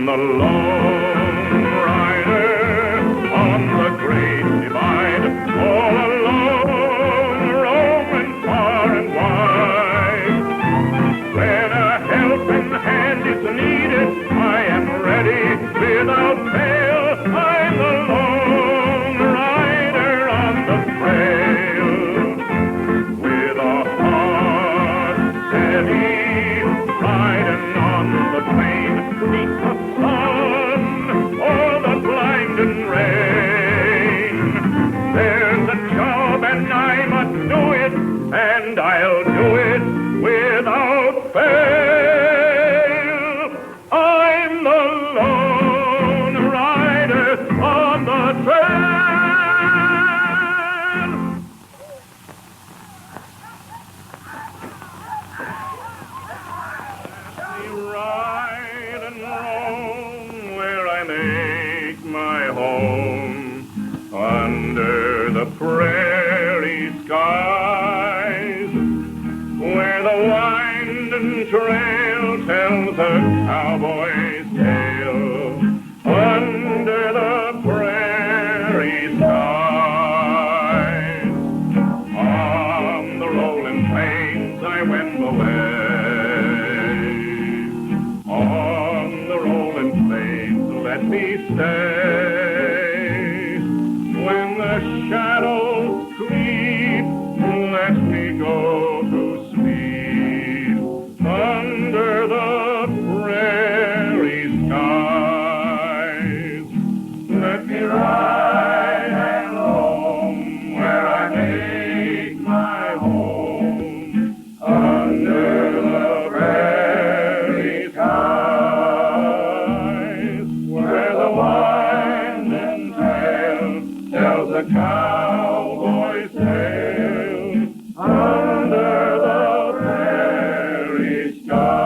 I'm the lone rider on the great divide, all alone, roaming far and wide. When a helping hand is needed, I am ready without fail. I'm the lone rider on the trail, with a heart steady, riding on the plain, beneath the sun or the blinding rain. There's a job and I must do it, and I'll do it without fail. I'm the lone rider on the trail. Ride and roam where I make my home, under the prairie skies, where the winding trail tells a cowboy's tale, under the prairie skies. On the rolling plains I wend away, on the rolling plains let me stay. When the shadows creep, let me go to sleep, under the prairie skies. Let me ride and roam where I make my home, under the prairie skies, where the winding trail tells a cowboy's tale, under the prairie skies.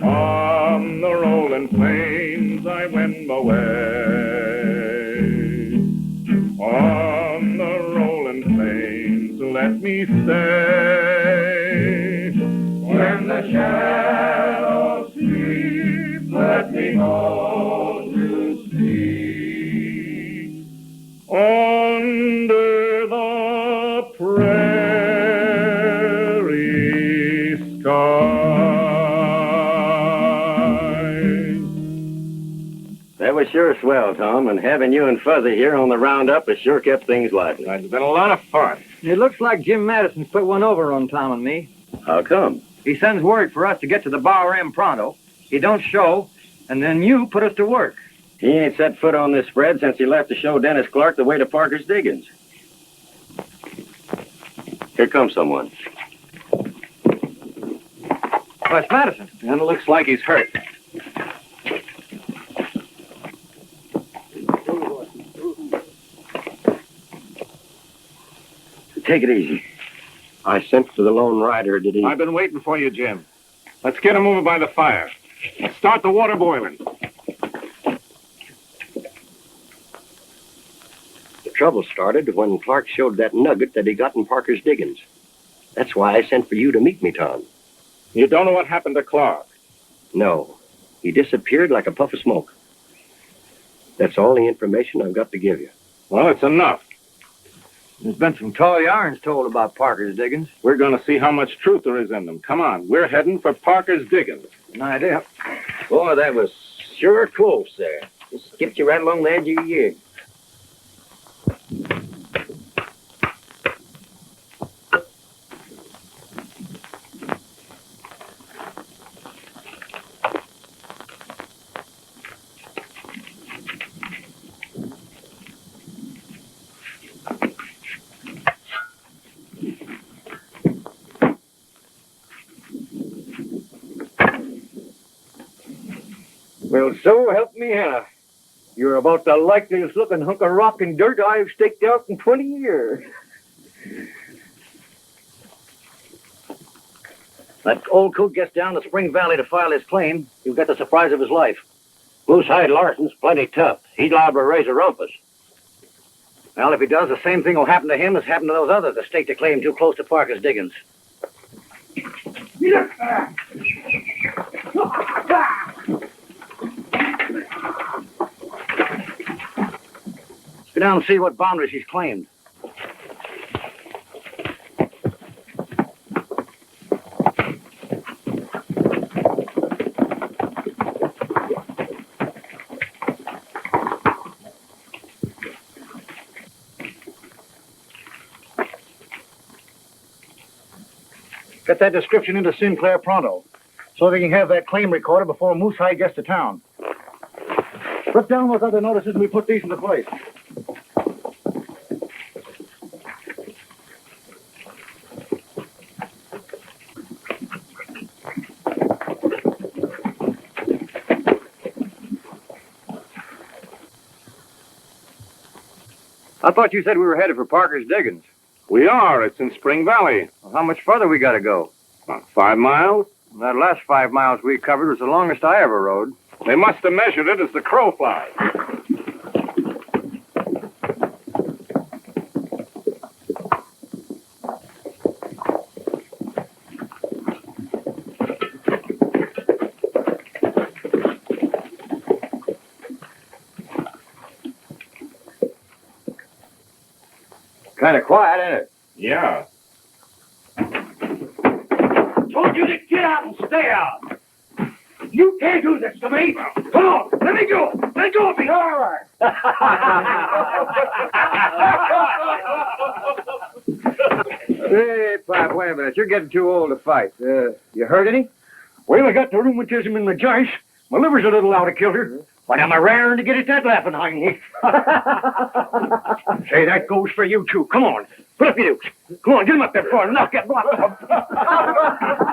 On the rolling plains I wend my way, on the rolling plains let me stay. When the shadows sleep, let me go to sleep, under the prairie skies. That was sure swell, Tom, and having you and Fuzzy here on the roundup has sure kept things lively. It's been a lot of fun. It looks like Jim Madison's put one over on Tom and me. How come? He sends word for us to get to the Bower M pronto. He don't show, and then you put us to work. He ain't set foot on this spread since he left to show Dennis Clark the way to Parker's diggings. Here comes someone. Oh, it's Madison. And it looks like he's hurt. Take it easy. I sent for the lone rider, did he? I've been waiting for you, Jim. Let's get him over by the fire. Let's start the water boiling. The trouble started when Clark showed that nugget that he got in Parker's diggings. That's why I sent for you to meet me, Tom. You don't know what happened to Clark? No. He disappeared like a puff of smoke. That's all the information I've got to give you. Well, it's enough. There's been some tall yarns told about Parker's diggings. We're going to see how much truth there is in them. Come on, we're heading for Parker's diggings. An idea. Boy, that was sure close there. Just skipped you right along the edge of your yig. Well, so help me, Hannah. You're about the likeliest looking hunk of rock and dirt I've staked out in 20 years. That old coot gets down to Spring Valley to file his claim, he'll get the surprise of his life. Moosehide Larson's plenty tough. He's liable to raise a rumpus. Well, if he does, the same thing will happen to him as happened to those others that staked a claim too close to Parker's diggings. Let's go down and see what boundaries he's claimed. Get that description into Sinclair pronto, so they can have that claim recorded before Moosehide gets to town. Put down those other notices and we put these into place. I thought you said we were headed for Parker's diggings. We are. It's in Spring Valley. Well, how much further we got to go? About 5 miles. That last 5 miles we covered was the longest I ever rode. They must have measured it as the crow flies. Kind of quiet, ain't it? Yeah. Told you to get out and stay out. You can't do this to me. Come on, let me go. Let go of me. All right. Hey, Pop, wait a minute. You're getting too old to fight. You hurt any? Well, I got the rheumatism in my joints. My liver's a little out of kilter. But I'm a raring to get at that laughing behind me. Say, that goes for you, too. Come on. Put up your dukes. Come on, get him up there before I knock that block off.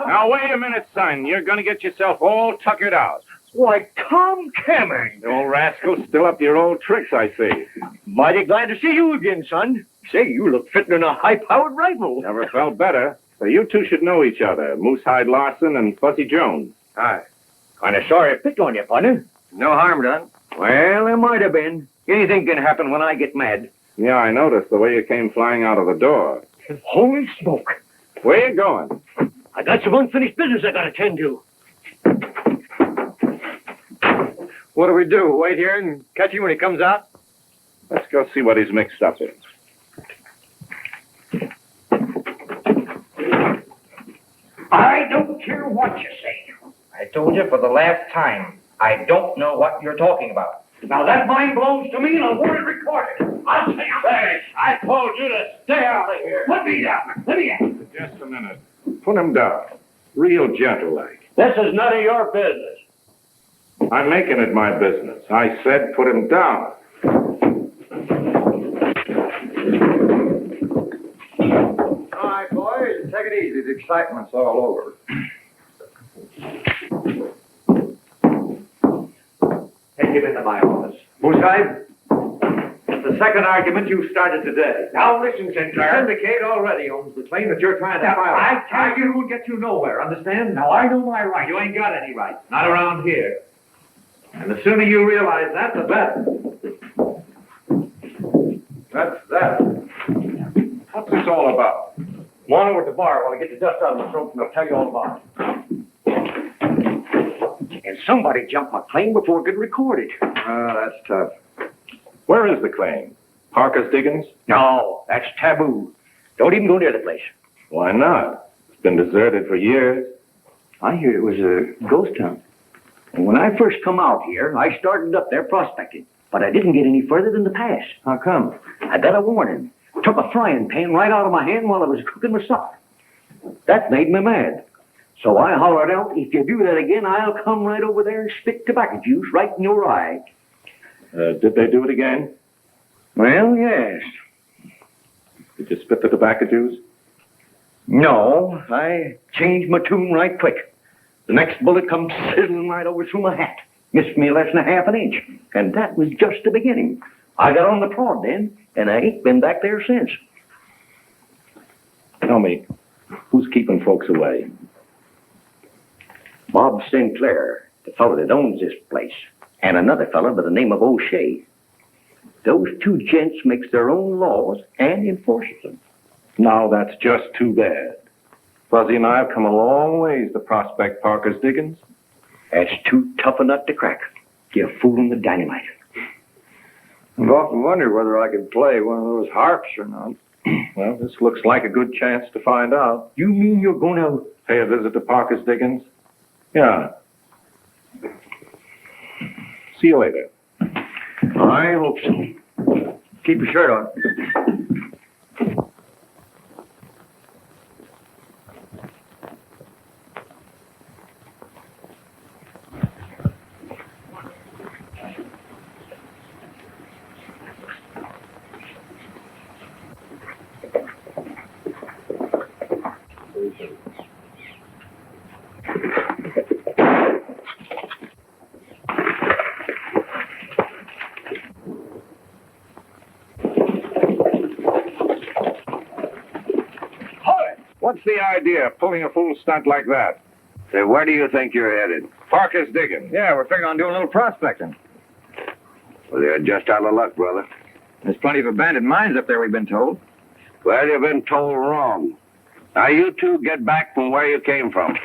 Now, wait a minute, son. You're going to get yourself all tuckered out. Why, Tom Cameron. The old rascal, still up to your old tricks, I see. Mighty glad to see you again, son. Say, you look fitting in a high-powered rifle. Never felt better. So you two should know each other, Moosehide Larson and Fuzzy Jones. Hi. Kind of sorry I picked on you, partner. No harm done. Well, there might have been. Anything can happen when I get mad. Yeah, I noticed the way you came flying out of the door. Holy smoke. Where you going? I got some unfinished business I gotta tend to. What do we do? Wait here and catch him when he comes out? Let's go see what he's mixed up in. I don't care what you say. I told you for the last time, I don't know what you're talking about. Now that mine belongs to me and I want it recorded. I'll say I'm I told you to stay out of here. Let me down. Let me in. Just a minute. Put him down. Real gentle-like. This is none of your business. I'm making it my business. I said put him down. All right, boys. Take it easy. The excitement's all over. Take him into my office. Moosehide, it's the second argument you started today. Now listen, Sinclair. Syndicate already owns the claim that you're trying to file. I tell you will get you nowhere, understand? Now I know my rights. You ain't got any rights. Not around here. And the sooner you realize that, the better. That's that. What's this all about? Come on over to the bar while I get the dust out of my throat and I'll tell you all about it. And somebody jumped my claim before it could record it. That's tough. Where is the claim? Parker's diggings? No, that's taboo. Don't even go near the place. Why not? It's been deserted for years. I hear it was a ghost town. And when I first come out here, I started up there prospecting. But I didn't get any further than the pass. How come? I got a warning. Took a frying pan right out of my hand while I was cooking my supper. That made me mad. So I hollered out, if you do that again, I'll come right over there and spit tobacco juice right in your eye. Did they do it again? Well, yes. Did you spit the tobacco juice? No, I changed my tune right quick. The next bullet come sizzling right over through my hat. Missed me less than a half an inch. And that was just the beginning. I got on the prod then, and I ain't been back there since. Tell me, who's keeping folks away? Bob Sinclair, the fellow that owns this place, and another fellow by the name of O'Shea. Those two gents makes their own laws and enforces them. Now, that's just too bad. Fuzzy and I have come a long ways to prospect Parker's diggings. That's too tough a nut to crack. You're fooling the dynamite. I've often wondered whether I could play one of those harps or not. Well, this looks like a good chance to find out. You mean you're going to... Pay a visit to Parker's Diggings? Yeah. See you later. I hope so. Keep your shirt on. What's the idea of pulling a fool stunt like that? Say, where do you think you're headed? Parker's Diggings. Yeah, we're figuring on doing a little prospecting. Well, you're just out of luck, brother. There's plenty of abandoned mines up there, we've been told. Well, you've been told wrong. Now, you two get back from where you came from.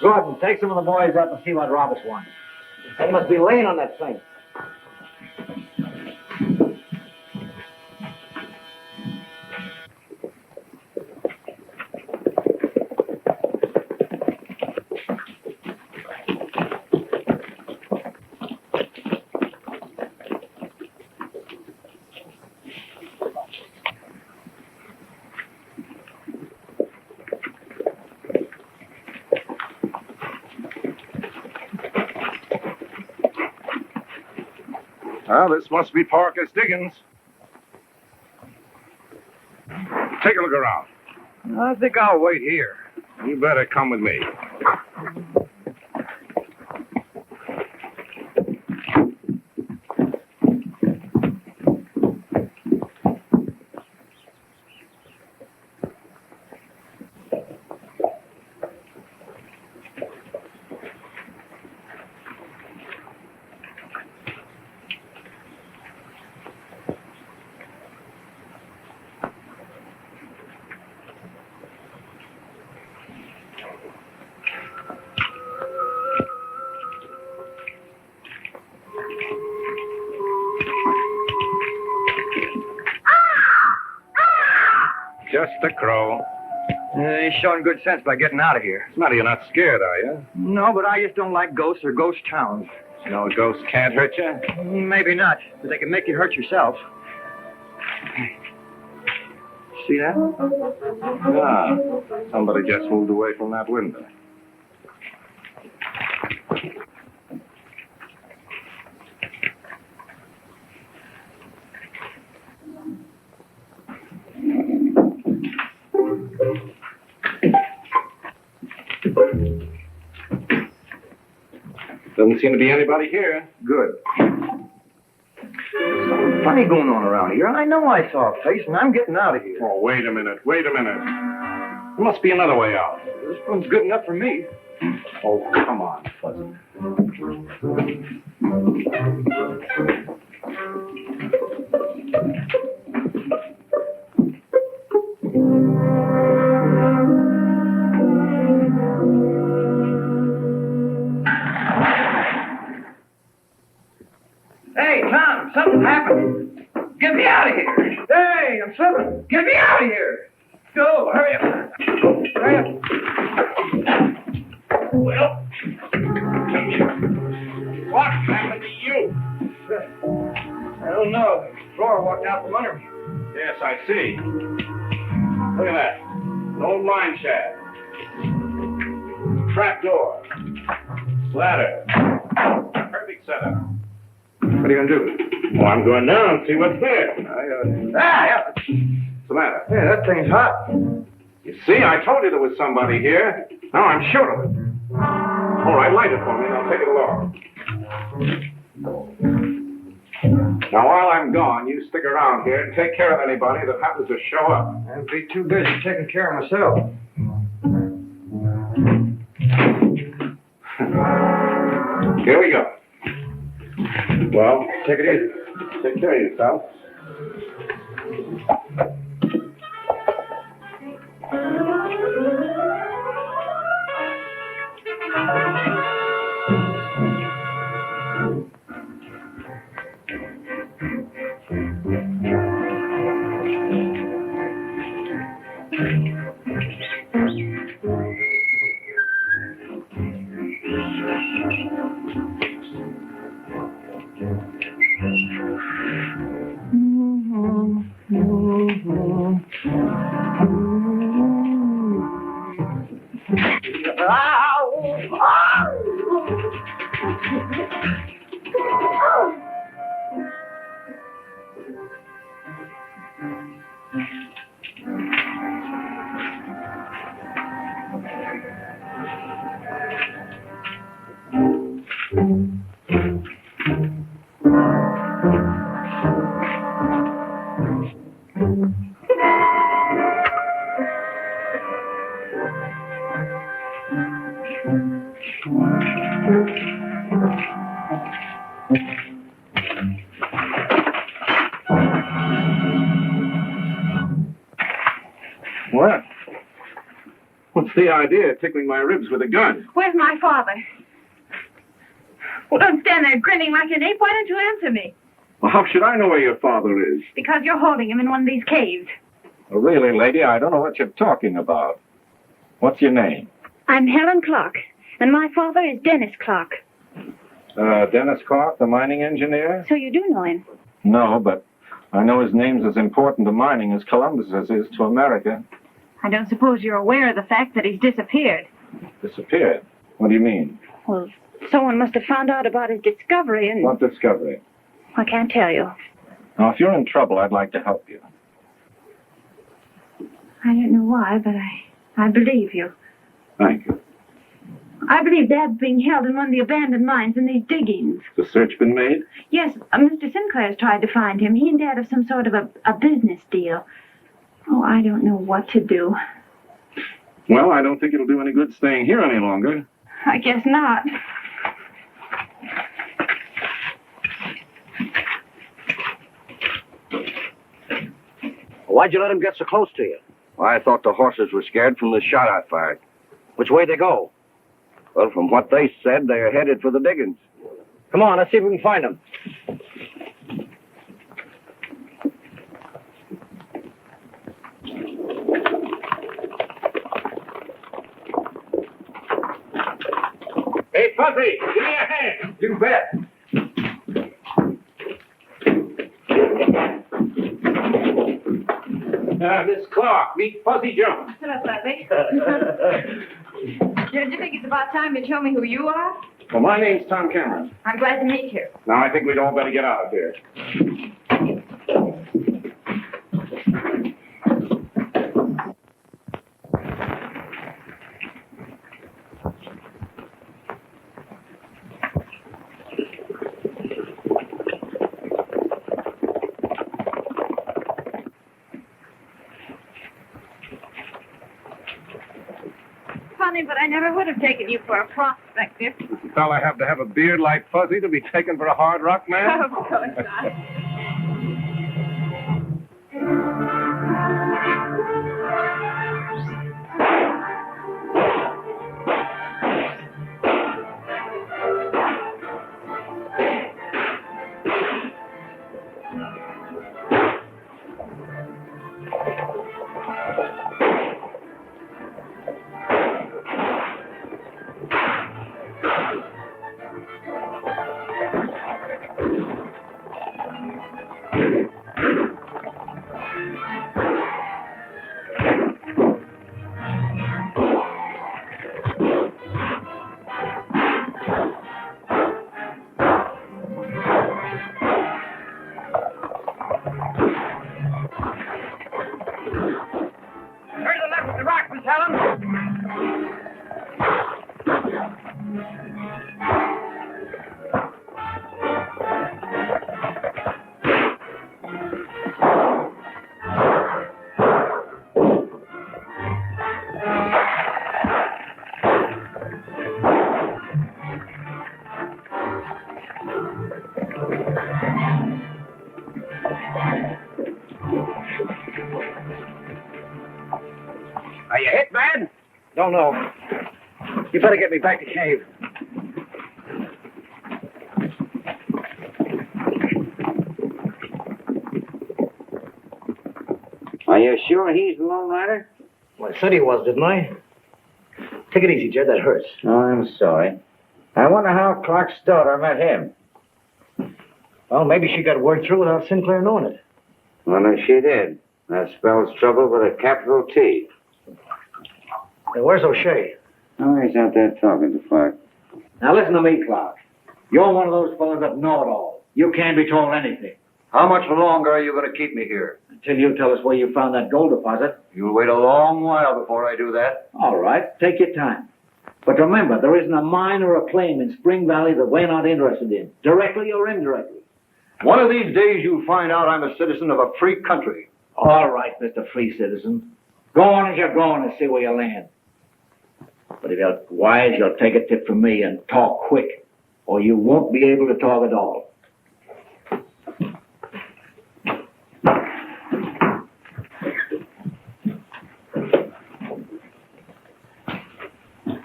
Gordon, take some of the boys up and see what Roberts wants. They must be laying on that thing. Well, this must be Parker's Diggings. Take a look around. I think I'll wait here. You better come with me. Just a crow. He's showing good sense by getting out of here. It's not you're not scared, are you? No, but I just don't like ghosts or ghost towns. No ghosts can't hurt you? Maybe not, but they can make you hurt yourself. See that? Ah, somebody just moved away from that window. Doesn't seem to be anybody here. Good. There's something funny going on around here. I know I saw a face, and I'm getting out of here. Oh, wait a minute. There must be another way out. This one's good enough for me. Oh, come on, Fuzzy. Hey, Tom, something happened. Get me out of here. Hey, I'm slipping. Get me out of here. Go, hurry up. Hurry up. Well, what happened to you? I don't know. The floor walked out from under me. Yes, I see. Look at that. An old mine shaft. Trap door. Ladder. Perfect setup. What are you going to do? Well, I'm going down and see what's there. Yeah. What's the matter? Yeah, that thing's hot. You see, I told you there was somebody here. Now I'm sure of it. All right, light it for me and I'll take it along. Now, while I'm gone, you stick around here and take care of anybody that happens to show up. I'd be too busy taking care of myself. Here we go. Well, Take it easy. take care of yourself. What? What's the idea of tickling my ribs with a gun? Where's my father? Well, don't stand there grinning like an ape. Why don't you answer me? Well, how should I know where your father is? Because you're holding him in one of these caves. Well, really, lady, I don't know what you're talking about. What's your name? I'm Helen Clark, and my father is Dennis Clark. Dennis Clark, the mining engineer? So you do know him? No, but I know his name's as important to mining as Columbus's is to America. I don't suppose you're aware of the fact that he's disappeared. Disappeared? What do you mean? Well, someone must have found out about his discovery and... What discovery? I can't tell you. Now, if you're in trouble, I'd like to help you. I don't know why, but I believe you. Thank you. I believe Dad's being held in one of the abandoned mines in these diggings. Has the search been made? Yes, Mr. Sinclair's tried to find him. He and Dad have some sort of a business deal. Oh, I don't know what to do. Well, I don't think it'll do any good staying here any longer. I guess not. Why'd you let him get so close to you? Well, I thought the horses were scared from the shot I fired. Which way they go? Well, from what they said, they're headed for the diggings. Come on, let's see if we can find them. Hey, Fuzzy, give me a hand. You bet. Miss Clark, meet Fuzzy Joe. Hello, Fuzzy. Don't you think it's about time you tell me who you are? Well, my name's Tom Cameron. I'm glad to meet you. Now, I think we'd all better get out of here. Funny, but I never would have taken you for a prospector. Does the fella have to have a beard like Fuzzy to be taken for a hard rock man? Of course not. Don't know. You better get me back to cave. Are you sure he's the lone rider? Well, I said he was, didn't I? Take it easy, Jed. That hurts. Oh, I'm sorry. I wonder how Clark's daughter met him. Well, maybe she got word through without Sinclair knowing it. Well, if she did, that spells trouble with a capital T. Hey, where's O'Shea? Oh, he's out there talking to Clark. Now listen to me, Clark. You're one of those fellows that know it all. You can't be told anything. How much longer are you going to keep me here? Until you tell us where you found that gold deposit. You'll wait a long while before I do that. All right, take your time. But remember, there isn't a mine or a claim in Spring Valley that we're not interested in, directly or indirectly. One of these days you'll find out I'm a citizen of a free country. All right, Mr. Free Citizen. Go on as you're going and see where you land. But if you're wise, you'll take a tip from me and talk quick, or you won't be able to talk at all.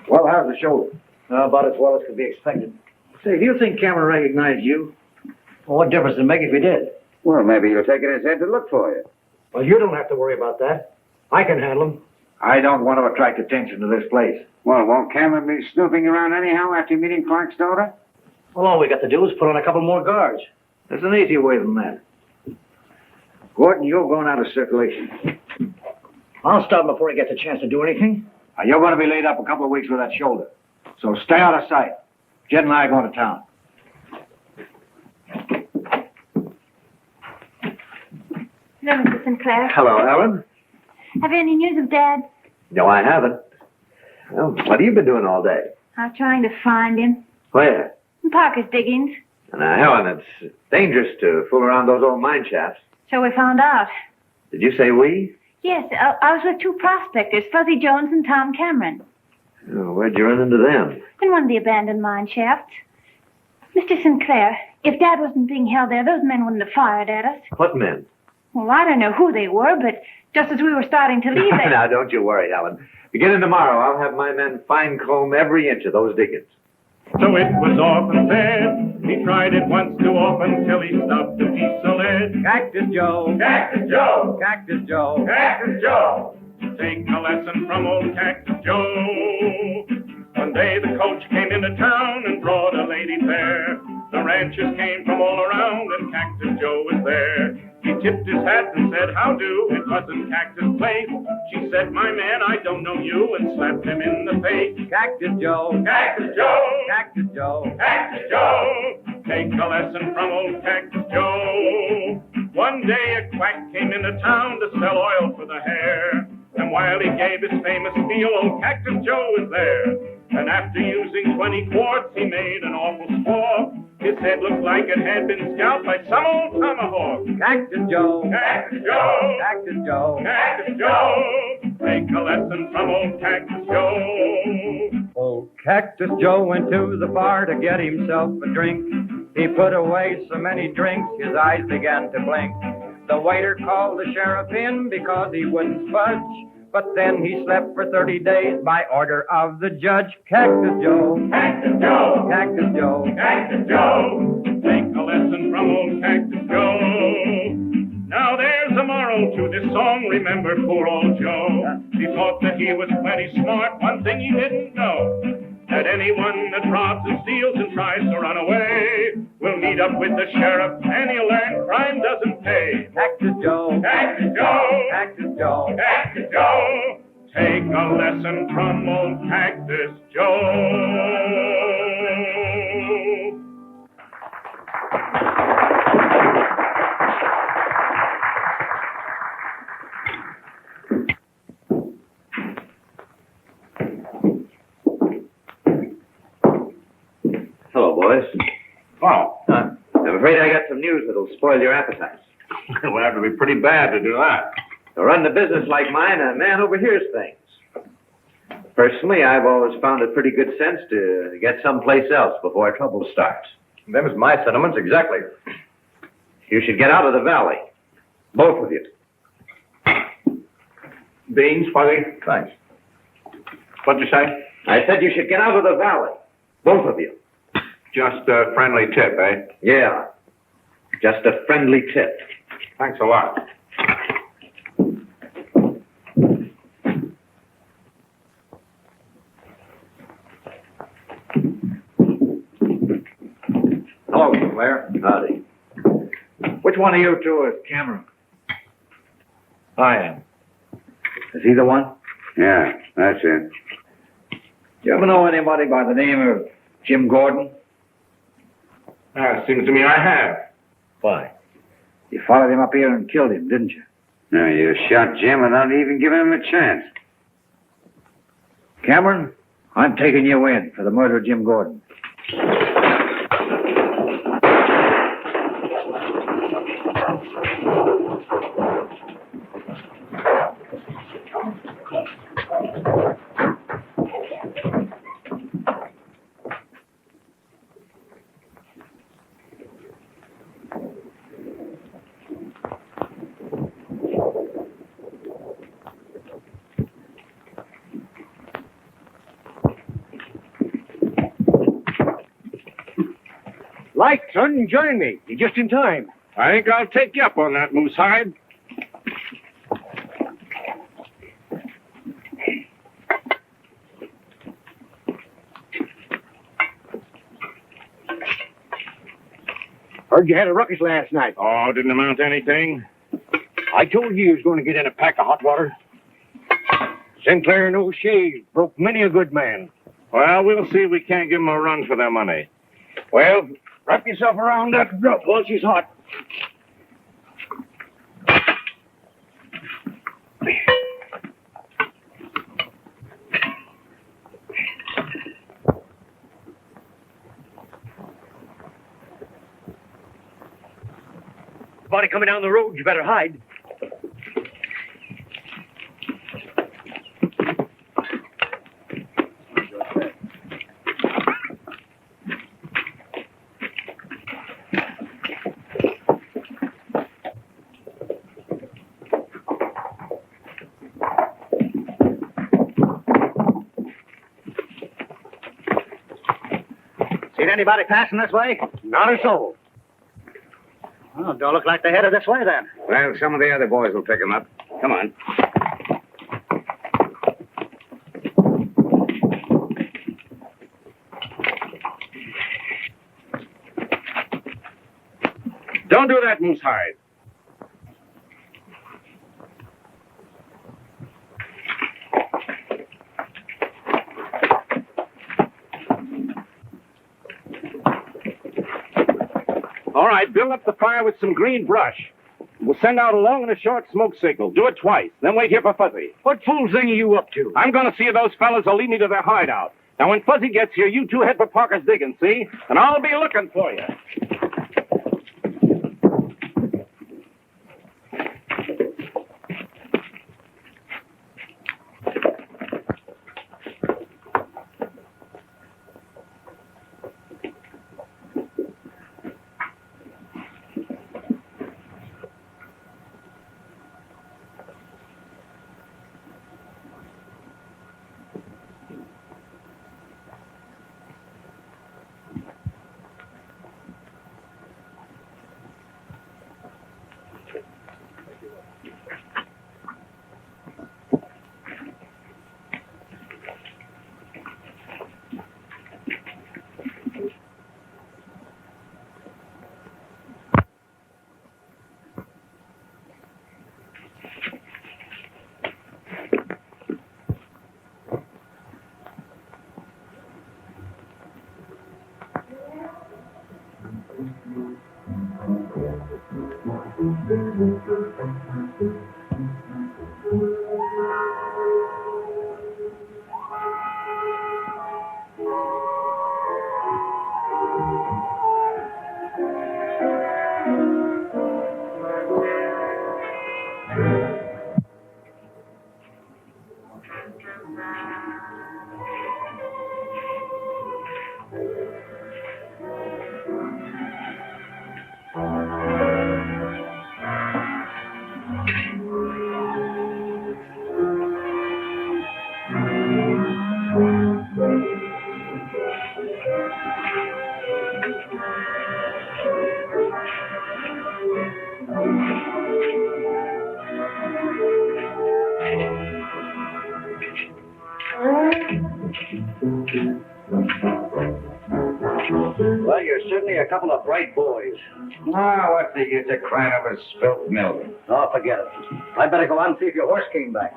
Well, how's the shoulder? About as well as could be expected. Say, do you think Cameron recognized you? Well, what difference does it make if he did? Well, maybe he'll take it in his head to look for you. Well, you don't have to worry about that. I can handle him. I don't want to attract attention to this place. Well, won't Cameron be snooping around anyhow after meeting Clark's daughter? Well, all we got to do is put on a couple more guards. There's an easier way than that. Gordon, you're going out of circulation. I'll stop him before he gets a chance to do anything. Now, you're going to be laid up a couple of weeks with that shoulder. So stay out of sight. Jed and I are going to town. Hello, Mr. Sinclair. Hello, Helen. Have you any news of Dad? No, I haven't. Well, what have you been doing all day? I'm trying to find him. Where? In Parker's diggings. Now, Helen, it's dangerous to fool around those old mine shafts. So we found out. Did you say we? Yes, I was with two prospectors, Fuzzy Jones and Tom Cameron, Oh, where'd you run into them? in one of the abandoned mine shafts. Mr. Sinclair, if Dad wasn't being held there, those men wouldn't have fired at us. What men? Well, I don't know who they were, but just as we were starting to leave, they... Now, don't you worry, Helen. Beginning tomorrow, I'll have my men fine-comb every inch of those diggings. So it was often said, he tried it once too often till he stopped a piece of lead. Cactus Joe. Cactus Joe! Cactus Joe. Cactus Joe! Take a lesson from old Cactus Joe. One day the coach came into town and brought a lady fair. The ranchers came from all around and Cactus Joe was there. He tipped his hat and said, "How do?" It wasn't Cactus' place. She said, "My man, I don't know you," and slapped him in the face. Cactus Joe. Cactus Joe! Cactus Joe. Cactus Joe! Take a lesson from old Cactus Joe. One day a quack came into town to sell oil for the hair. And while he gave his famous spiel, old Cactus Joe was there. And after using 20 quarts, he made an awful score. His head looked like it had been scalped by some old tomahawk. Cactus Joe. Cactus Joe! Cactus Joe. Cactus Joe! Take a lesson from old Cactus Joe. Old Cactus Joe went to the bar to get himself a drink. He put away so many drinks, his eyes began to blink. The waiter called the sheriff in because he wouldn't budge. But then he slept for 30 days by order of the judge. Cactus Joe. Cactus Joe! Cactus Joe. Cactus Joe! Take a lesson from old Cactus Joe. Now there's a moral to this song, remember poor old Joe. He thought that he was plenty smart, one thing he didn't know. That anyone that robs and steals and tries to run away will meet up with the sheriff and he'll learn crime doesn't pay. Cactus Joe. Cactus Joe! Cactus Joe. Cactus Joe! Take a lesson from old Cactus Joe. Hello, boys. Oh. I'm afraid I got some news that'll spoil your appetites. It'll have to be pretty bad to do that. To run a business like mine, a man overhears things. Personally, I've always found it pretty good sense to get someplace else before trouble starts. Them's my sentiments, exactly. You should get out of the valley. Both of you. Beans, Fuzzy? Thanks. What'd you say? I said you should get out of the valley. Both of you. Just a friendly tip, eh? Yeah. Just a friendly tip. Thanks a lot. Hello, Blair. Howdy. Which one of you two is Cameron? I am. Is he the one? Yeah, that's it. Do you ever know anybody by the name of Jim Gordon? Seems to me I have. Why? You followed him up here and killed him, didn't you? No, you shot Jim without even giving him a chance. Cameron, I'm taking you in for the murder of Jim Gordon. Light, son, join me. You're just in time. I think I'll take you up on that, Moosehide. Heard you had a ruckus last night. Oh, didn't amount to anything. I told you was going to get in a pack of hot water. Sinclair and O'Shea broke many a good man. Well, we'll see if we can't give them a run for their money. Well, wrap yourself around that rope while she's hot. Somebody coming down the road, you better hide. Seen anybody passing this way? Not a soul. Well, don't look like they're headed this way then. Well, some of the other boys will pick him up. Come on. Don't do that, Moosehide. All right, build up the fire with some green brush. We'll send out a long and a short smoke signal. Do it twice, then wait here for Fuzzy. What fool thing are you up to? I'm going to see if those fellas will lead me to their hideout. Now, when Fuzzy gets here, you two head for Parker's digging, see? And I'll be looking for you. Well, you're certainly a couple of bright boys. Ah, what's the use of crying over spilt milk? Oh, forget it. I better go out and see if your horse came back.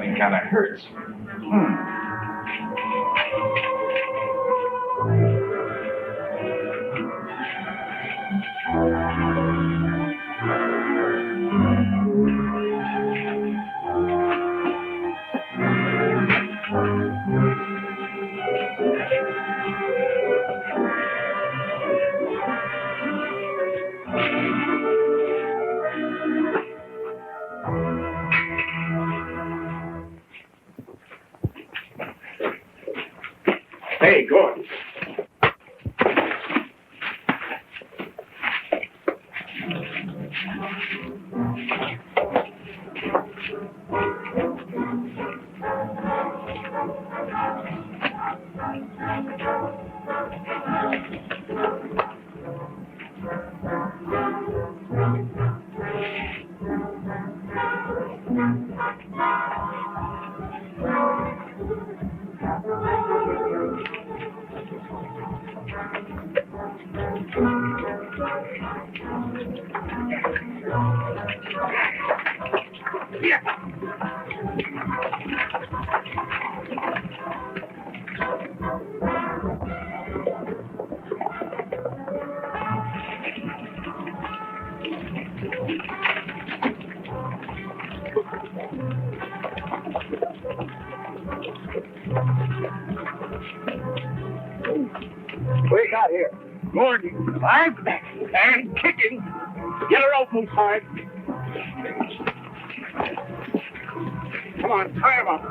It kind of hurts. Hey, Gordon. What you got here? Gordon, I'm back and kicking. Get her out, Moosehide. Come on, tie him up.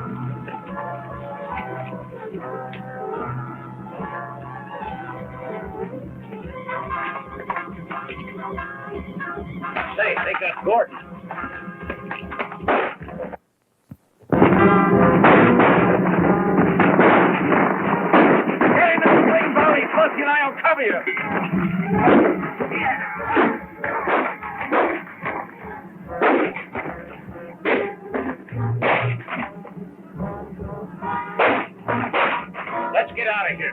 Say, they got Gordon. Get in the spring valley, Fluffy, and I'll cover you. Let's get out of here.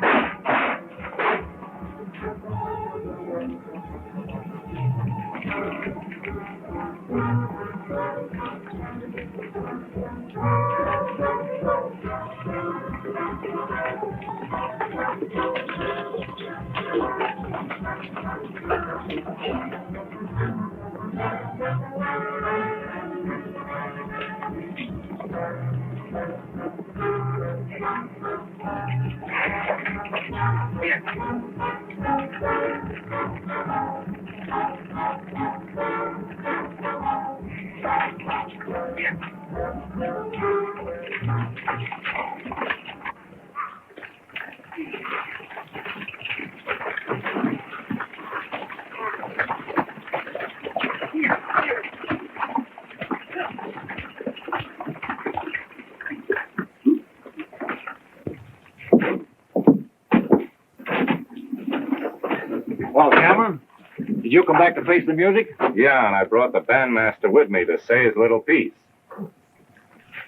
Well, Cameron, did you come back to face the music? Yeah, and I brought the bandmaster with me to say his little piece.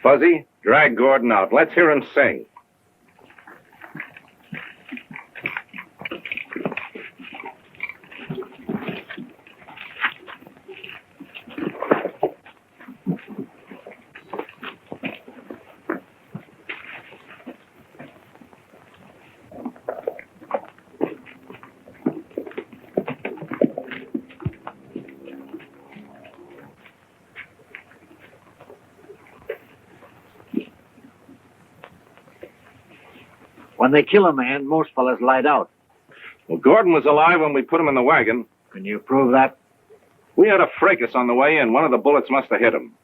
Fuzzy, drag Gordon out. Let's hear him sing. When they kill a man, most fellas light out. Well, Gordon was alive when we put him in the wagon. Can you prove that? We had a fracas on the way, and one of the bullets must have hit him.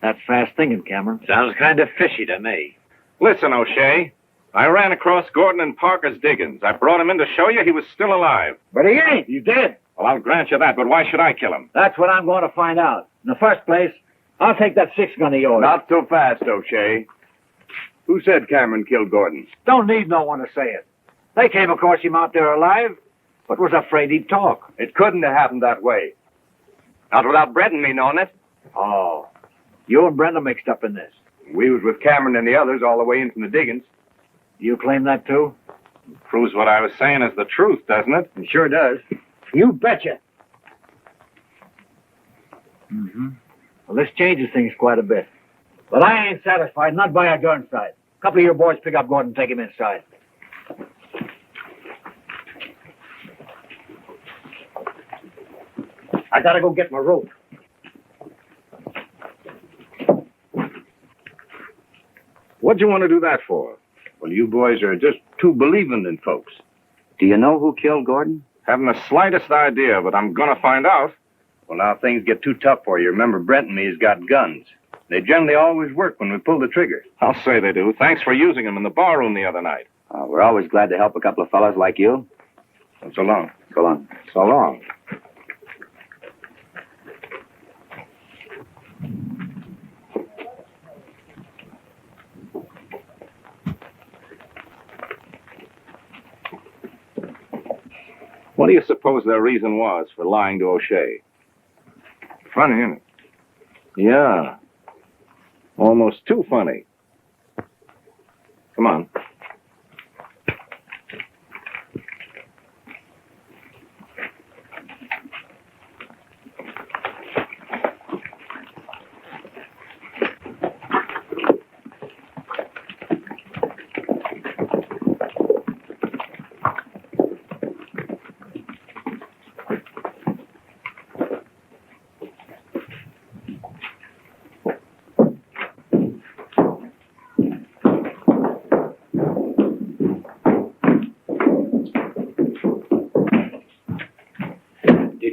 That's fast thinking, Cameron. Sounds kind of fishy to me. Listen, O'Shea. I ran across Gordon in Parker's diggings. I brought him in to show you he was still alive. But he ain't. He's dead. Well, I'll grant you that, but why should I kill him? That's what I'm going to find out. In the first place, I'll take that 6-gun of yours. Not so fast, O'Shea. Who said Cameron killed Gordon? Don't need no one to say it. They came across him out there alive, but was afraid he'd talk. It couldn't have happened that way. Not without Brett and me knowing it. Oh, you and Brenda mixed up in this. We was with Cameron and the others all the way in from the diggings. You claim that too? Proves what I was saying is the truth, doesn't it? It sure does. You betcha. Mm-hmm. Well, this changes things quite a bit. But I ain't satisfied, not by a gun sight. A couple of your boys pick up Gordon and take him inside. I gotta go get my rope. What'd you want to do that for? Well, you boys are just too believing in folks. Do you know who killed Gordon? Haven't the slightest idea, but I'm gonna find out. Well, now things get too tough for you. Remember, Brent and me's got guns. They generally always work when we pull the trigger. I'll say they do. Thanks for using them in the barroom the other night. We're always glad to help a couple of fellas like you. So long. So long. So long. What do you suppose their reason was for lying to O'Shea? Funny, isn't it? Yeah. Almost too funny. Come on.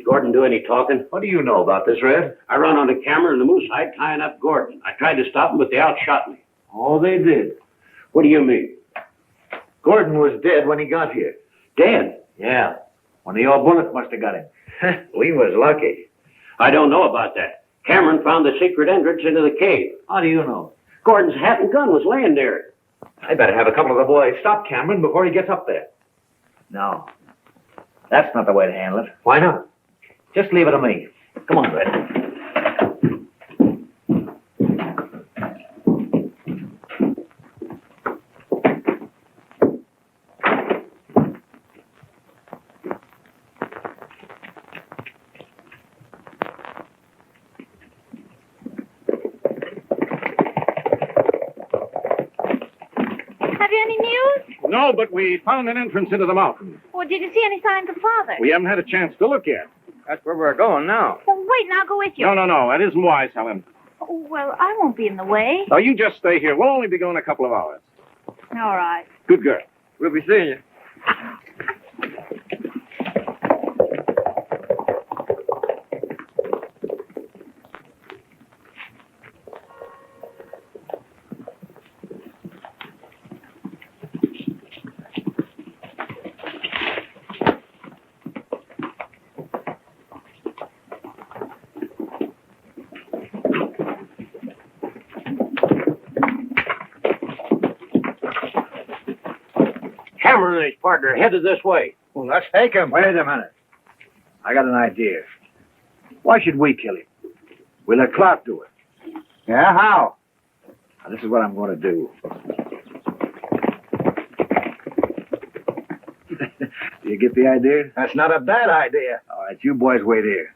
Gordon do any talking? What do you know about this, Red? I run onto Cameron and the Moosehide tying up Gordon. I tried to stop them, but they outshot me. Oh, they did. What do you mean? Gordon was dead when he got here. Dead? Yeah. One of your bullets must have got him. We was lucky. I don't know about that. Cameron found the secret entrance into the cave. How do you know? Gordon's hat and gun was laying there. I better have a couple of the boys stop Cameron before he gets up there. No. That's not the way to handle it. Why not? Just leave it to me. Come on, Red. Have you any news? No, but we found an entrance into the mountain. Or did you see any signs of Father? We haven't had a chance to look yet. That's where we're going now. Well, wait, and I'll go with you. No. That isn't wise, Helen. Oh, well, I won't be in the way. No, you just stay here. We'll only be gone a couple of hours. All right. Good girl. We'll be seeing you. Cameron and his partner headed this way. Well, let's take him. Wait a minute. I got an idea. Why should we kill him? We let Clark do it. Yeah, how? Now, this is what I'm going to do. Do you get the idea? That's not a bad idea. All right, you boys wait here.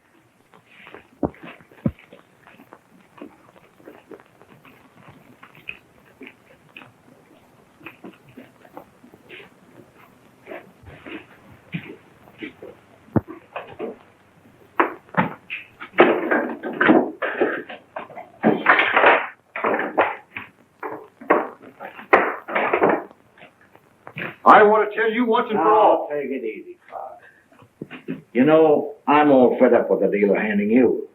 I want to tell you once and for all. Take it easy, Clark. You know, I'm all fed up with the dealer handing you.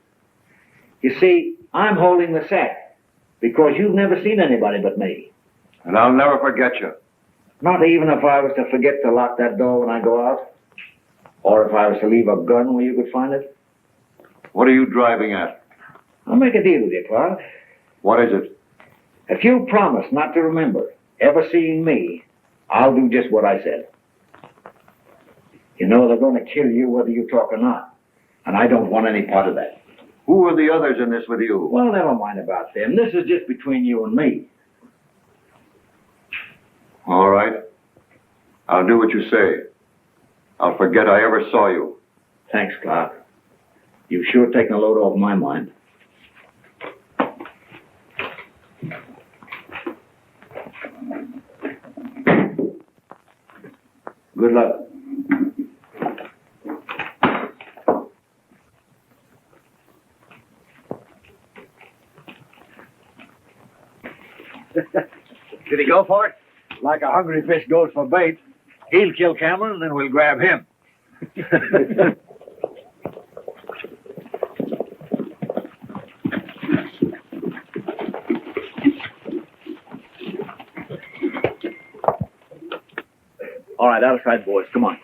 You see, I'm holding the sack because you've never seen anybody but me. And I'll never forget you. Not even if I was to forget to lock that door when I go out? Or if I was to leave a gun where you could find it? What are you driving at? I'll make a deal with you, Clark. What is it? If you promise not to remember ever seeing me, I'll do just what I said. You know they're going to kill you whether you talk or not. And I don't want any part of that. Who are the others in this with you? Well, never mind about them. This is just between you and me. All right. I'll do what you say. I'll forget I ever saw you. Thanks, Clark. You've sure taken a load off my mind. Good luck. Did he go for it? Like a hungry fish goes for bait. He'll kill Cameron, and then we'll grab him. All right, outside, boys. Come on.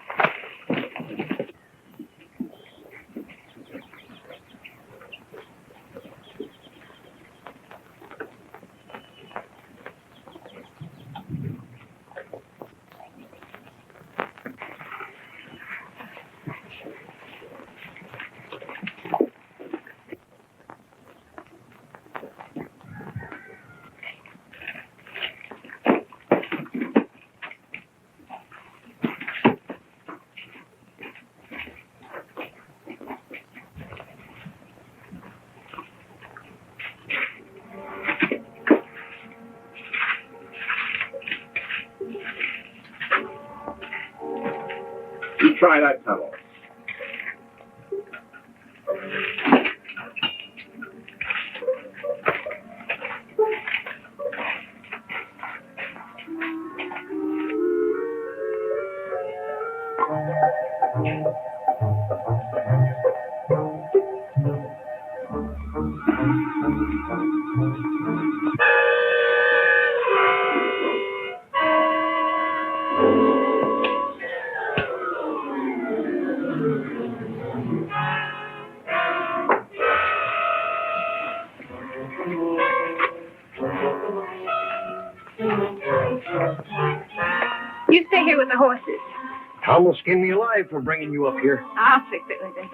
You try that tunnel. You stay here with the horses. Tom will skin me alive for bringing you up here. I'll fix it later.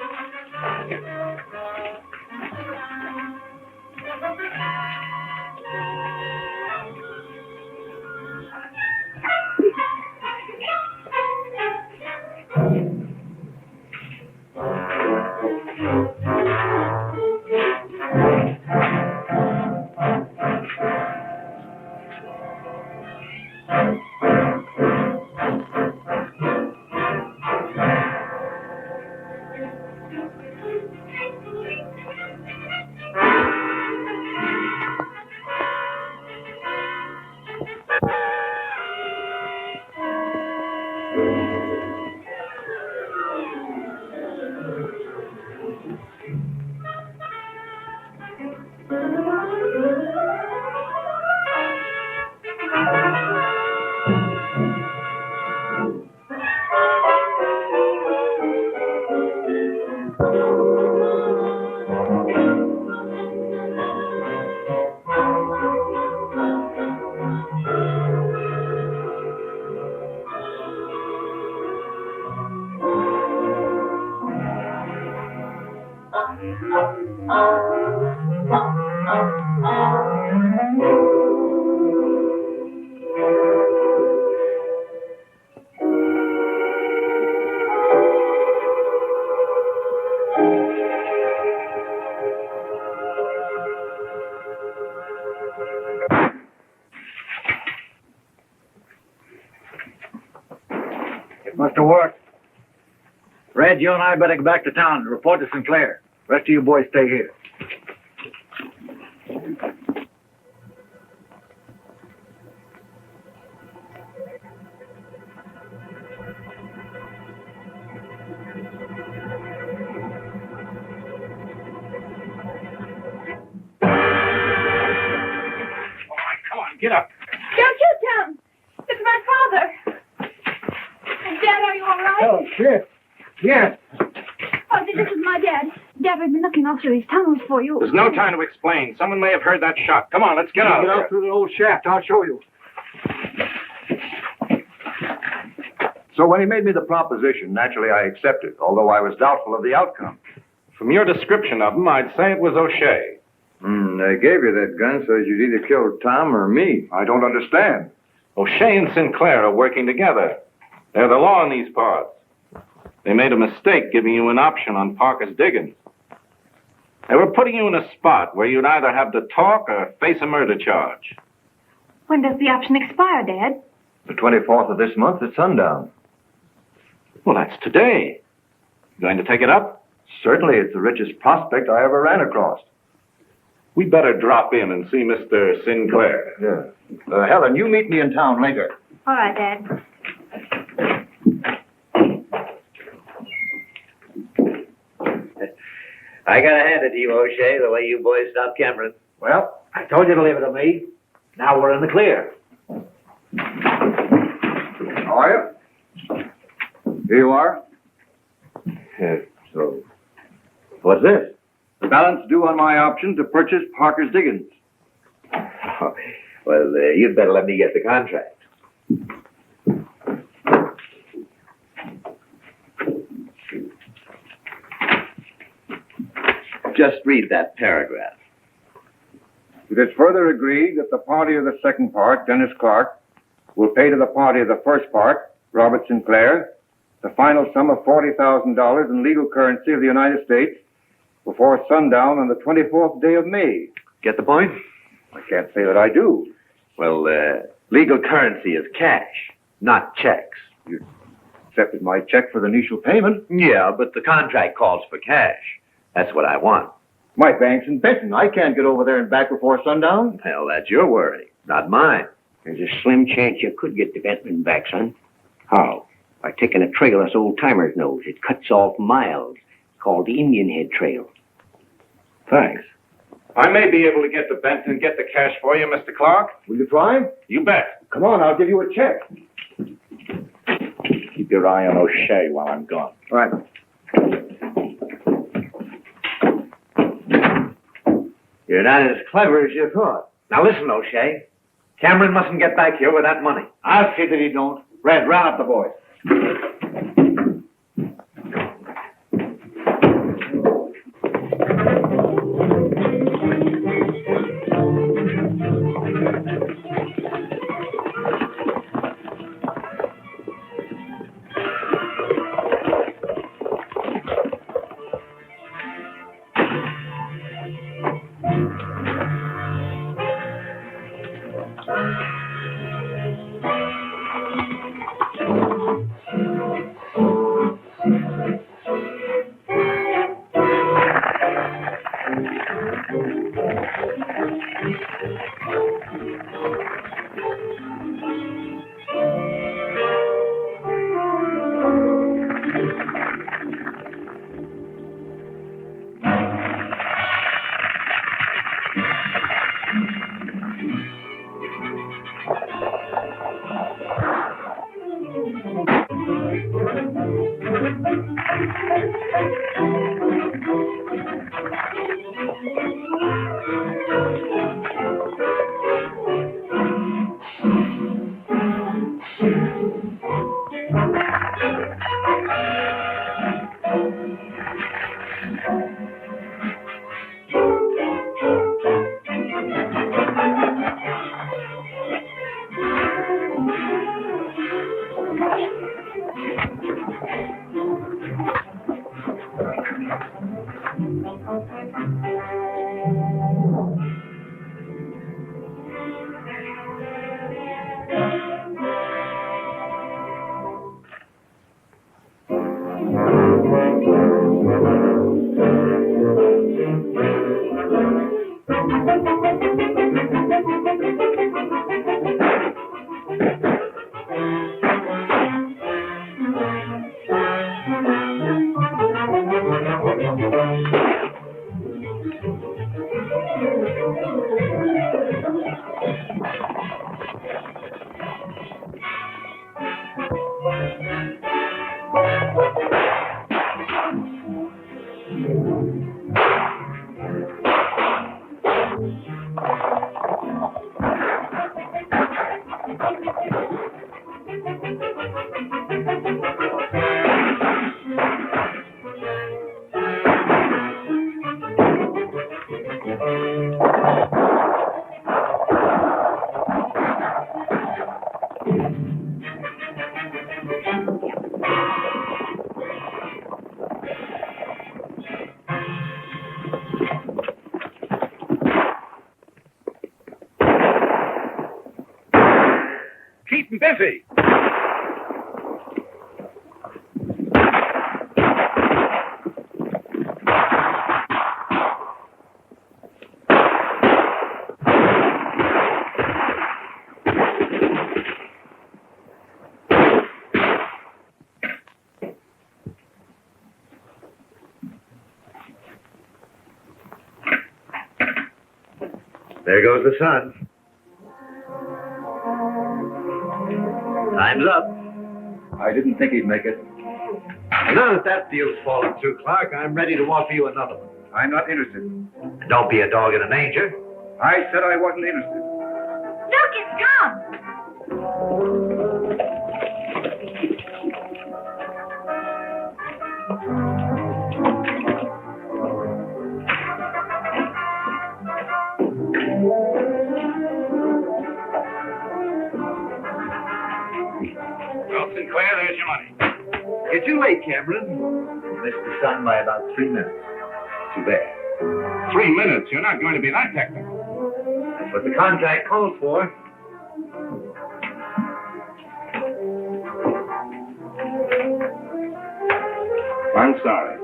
It must have worked. Red, you and I better go back to town and report to Sinclair. Rest of you boys stay here. Come on, get up. Don't shoot, Tom. It's my father. Dad, are you all right? Oh, shit. Yes. Oh, this is my dad. Dad, we've been looking all through these tunnels for you. There's no time to explain. Someone may have heard that shot. Come on, let's get out. Get out through the old shaft. I'll show you. So when he made me the proposition, naturally I accepted, although I was doubtful of the outcome. From your description of him, I'd say it was O'Shea. They gave you that gun so you'd either kill Tom or me. I don't understand. O'Shea and Sinclair are working together. They're the law in these parts. They made a mistake giving you an option on Parker's diggings. They were putting you in a spot where you'd either have to talk or face a murder charge. When does the option expire, Dad? The 24th of this month at sundown. Well, that's today. You going to take it up? Certainly, it's the richest prospect I ever ran across. We better drop in and see Mr. Sinclair. Yeah. Helen, you meet me in town later. All right, Dad. I gotta hand it to you, O'Shea, the way you boys stopped Cameron. Well, I told you to leave it to me. Now we're in the clear. How are you? Here you are. So, what's this? The balance due on my option to purchase Parker's diggings. Well, you'd better let me get the contract. Just read that paragraph. It is further agreed that the party of the second part, Dennis Clark, will pay to the party of the first part, Robert Sinclair, the final sum of $40,000 in legal currency of the United States before sundown on the 24th day of May. Get the point? I can't say that I do. Well, legal currency is cash, not checks. You accepted my check for the initial payment. Yeah, but the contract calls for cash. That's what I want. My bank's in Benton. I can't get over there and back before sundown. Hell, that's your worry, not mine. There's a slim chance you could get to Benton back, son. How? By taking a trail us old-timers knows. It cuts off miles. It's called the Indian Head Trail. Thanks. I may be able to get to Benton and get the cash for you, Mr. Clark. Will you try? You bet. Come on, I'll give you a check. Keep your eye on O'Shea while I'm gone. All right. You're not as clever as you thought. Now listen, O'Shea. Cameron mustn't get back here with that money. I'll see that he don't. Red, round up the boys. keep him busy. There goes the sun. Time's up. I didn't think he'd make it. Now that deal's fallen through, Clark, I'm ready to offer you another one. I'm not interested. And don't be a dog in a manger. I said I wasn't interested. Look, it's come. Well, Sinclair, there's your money. You're too late, Cameron. You missed the sun by about 3 minutes. Too bad. 3 minutes. You're not going to be that technical. That's what the contract calls for. I'm sorry.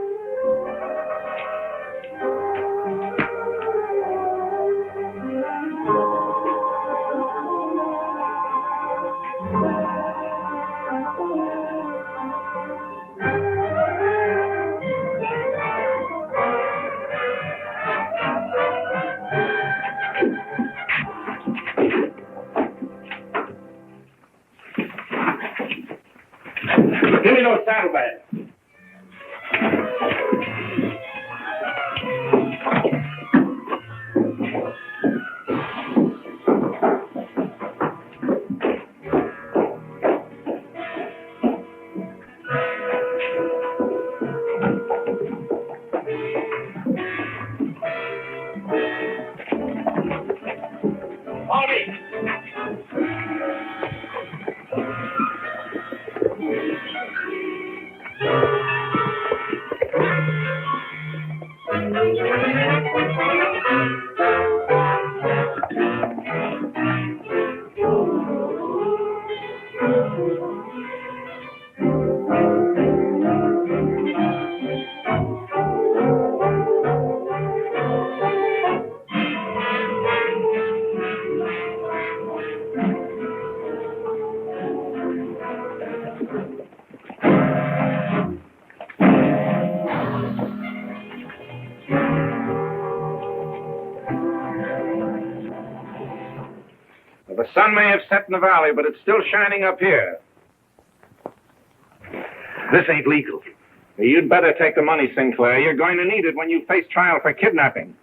Give me those saddlebags. The sun may have set in the valley, but it's still shining up here. This ain't legal. You'd better take the money, Sinclair. You're going to need it when you face trial for kidnapping.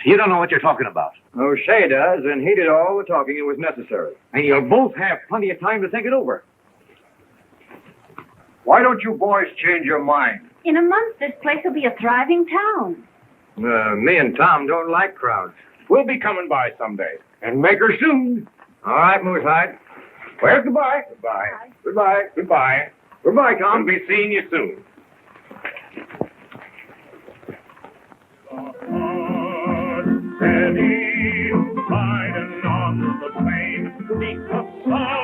You don't know what you're talking about. O'Shea does, and he did all the talking it was necessary. And you'll both have plenty of time to think it over. Why don't you boys change your mind? In a month, this place will be a thriving town. Me and Tom don't like crowds. We'll be coming by someday. And make her soon. All right, Moosehide. Well, goodbye. Goodbye. Goodbye. Goodbye. Goodbye, Tom. We'll be seeing you soon. Steady, riding on the plain, beneath the sun.